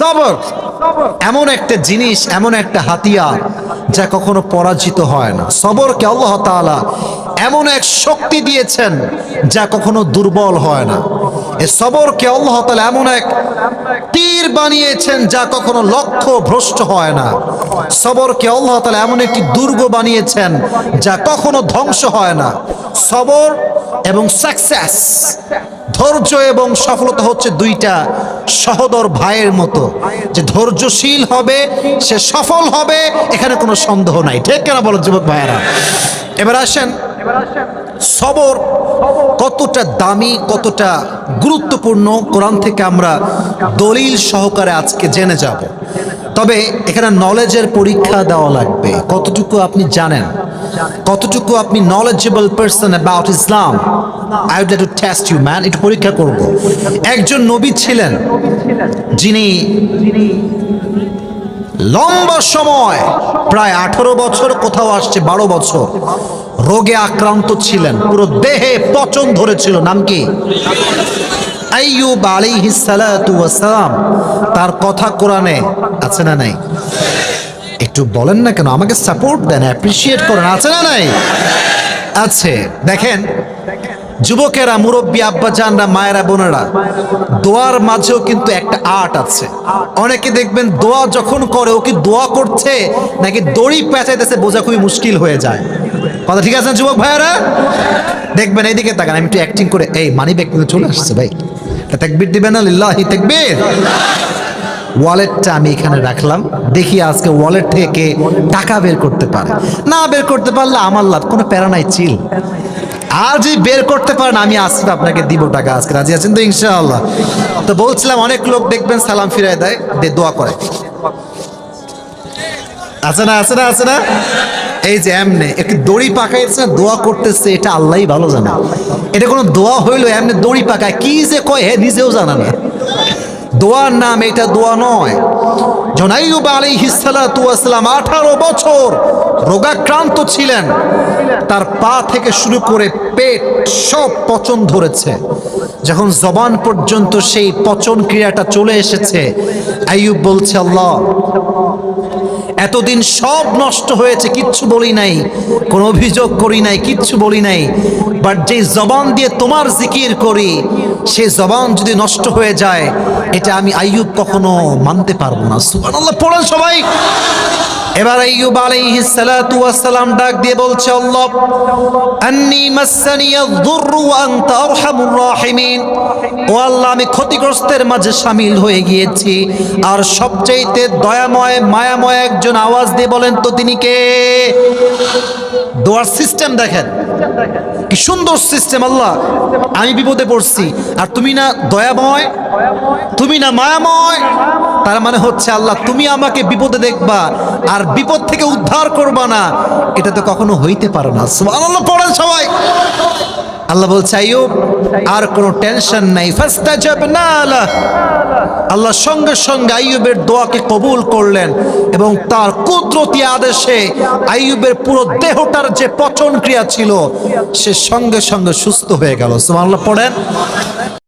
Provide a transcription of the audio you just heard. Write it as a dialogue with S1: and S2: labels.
S1: সবর এমন একটা জিনিস, এমন একটা হাতিয়ার যা কখনো পরাজিত হয় না। সবরকে আল্লাহ তাআলা এমন এক শক্তি দিয়েছেন যা কখনো দুর্বল হয় না। এই সবরকে আল্লাহ তাআলা এমন এক তীর বানিয়েছেন যা কখনো লক্ষ্য ভ্রষ্ট হয় না। সবরকে আল্লাহ তাআলা এমন একটি দুর্গ বানিয়েছেন যা কখনো ধ্বংস হয় না। সবর এবং সাকসেস, ধৈর্য এবং সফলতা হচ্ছে দুইটা সহোদর ভাইয়ের মতো। যে ধৈর্যশীল হবে সে সফল হবে, এখানে কোনো সন্দেহ নাই। ঠিক কেনা বলো যুবক ভাইয়েরা? এবার আসেন, সবর কতটা দামি, কতটা গুরুত্বপূর্ণ কোরআন থেকে আমরা দলিল সহকারে আজকে জেনে যাব। তবে এখানে নলেজের পরীক্ষা দেওয়া লাগবে। কতটুকু আপনি জানেন, কতটুকু আপনি knowledgeable person about Islam. I would like to test you man. একটু পরীক্ষা করব। একজন নবী ছিলেন যিনি লম্বা সময়, প্রায় 18 বছর, কোথাও আসছে 12 বছর রোগে আক্রান্ত ছিলেন, পুরো দেহে পচন ধরেছিল। নাম কি? আইয়ুব আলাইহিস সালাতু ওয়াস সালাম। তার কথা কোরআনে আছে না নাই? একটু বলেন না কেন, আমাকে সাপোর্ট দেন, অ্যাপ্রিশিয়েট করেন। আছে না নাই? আছে। দেখেন যুবকেরা, মুরব্বী, আব্বাজানরা, মায়েরা, বোনেরা, দোয়ার মাঝেও কিন্তু একটা আর্ট আছে। অনেকে দেখবেন দোয়া যখন করে, ও কি দোয়া করছে নাকি দড়ি পেঁচাইতেছে বোঝা খুবই মুশকিল হয়ে যায়। কথা ঠিক আছে না যুবক ভাইয়ারা? দেখবেন এইদিকে তাকান, আমি একটু অ্যাক্টিং করে, এই মানি ব্যাগ কিন্তু চলে আসছে ভাই, তাকবীর দিবেন না? লিল্লাহি তাকবীর। ওয়ালেটটা আমি এখানে রাখলাম, দেখি আজকে ওয়ালেট থেকে টাকা বের করতে পারে। না বের করতে পারলে আমার লাভ, কোনো প্যারা নাই, চিল। আর যদি বের করতে পারেন আমি আসি, আপনাকে দিব টাকা। আজকে রাজি আছেন তো ইনশাআল্লাহ? তো বলছিলাম, অনেক লোক দেখবেন সালাম ফিরায় দেয়, দোয়া করে। আছে না? আছে না? আছে না? এই যে এমনে একটু দড়ি পাকাইছে, দোয়া করতেছে, এটা আল্লাহই ভালো জানে। এটা কোনো দোয়া হইলো? এমনি দড়ি পাকায়, কি যে কয় হে নিজেও জানা না। দোয়ার নাম এটা, দোয়া নয়। যখন আইয়ুব আলাইহিস সালাতু ওয়াস সালাম 18 বছর রোগাক্রান্ত ছিলেন, তার পা থেকে শুরু করে পেট সব পচন ধরেছে। যখন জবান পর্যন্ত সেই পচন ক্রিয়াটা চলে এসেছে, আইয়ুব বলছে, আল্লাহ এতদিন সব নষ্ট হয়েছে, কিচ্ছু বলি নাই, কোনো অভিযোগ করি নাই, কিচ্ছু বলি নাই, বাট যে জবান দিয়ে তোমার জিকির করি, সে জবান যদি নষ্ট হয়ে যায়, এটা আমি আইয়ুব কখনো মানতে পারবো না। সুবহানাল্লাহ পড়েন সবাই। এবার আইয়ুব আলাইহিস সালাতু ওয়াস সালাম ডাক দিয়ে বলছে, আল্লাহ আন্নী মাসসানিয়াদ দুররু ওয়া আনতা আরহামুর রাহিমিন। ও আল্লাহ, আমি ক্ষতিগ্রস্তের মাঝে শামিল হয়ে গিয়েছি, আর সবচেয়ে দয়াময় মায়াময় একজন আওয়াজ দিয়ে বলেন তো তিনি কে? দোয়ার সিস্টেম দেখেন কি সুন্দর সিস্টেম। আল্লাহ আমি বিপদে পড়ছি, আর তুমি না দয়াময়, তুমি না মায়াময়, তার মানে হচ্ছে আল্লাহ তুমি আমাকে বিপদে দেখবা আর বিপদ থেকে উদ্ধার করবা না, এটা তো কখনো হইতে পারে না। সুবহানাল্লাহ পড়েন সবাই। আল্লাহ বলছে, আইয়ুব আর কোনো টেনশন নাই। ফাস্তাজাবনা লাহ। আল্লাহ সঙ্গে সঙ্গে আইয়ুবের দোয়াকে কবুল করলেন এবং তার কুদরতি আদেশে আইয়ুবের পুরো দেহটার যে পচন ক্রিয়া ছিল সে সঙ্গে সঙ্গে সুস্থ হয়ে গেল। সুবহানাল্লাহ পড়েন।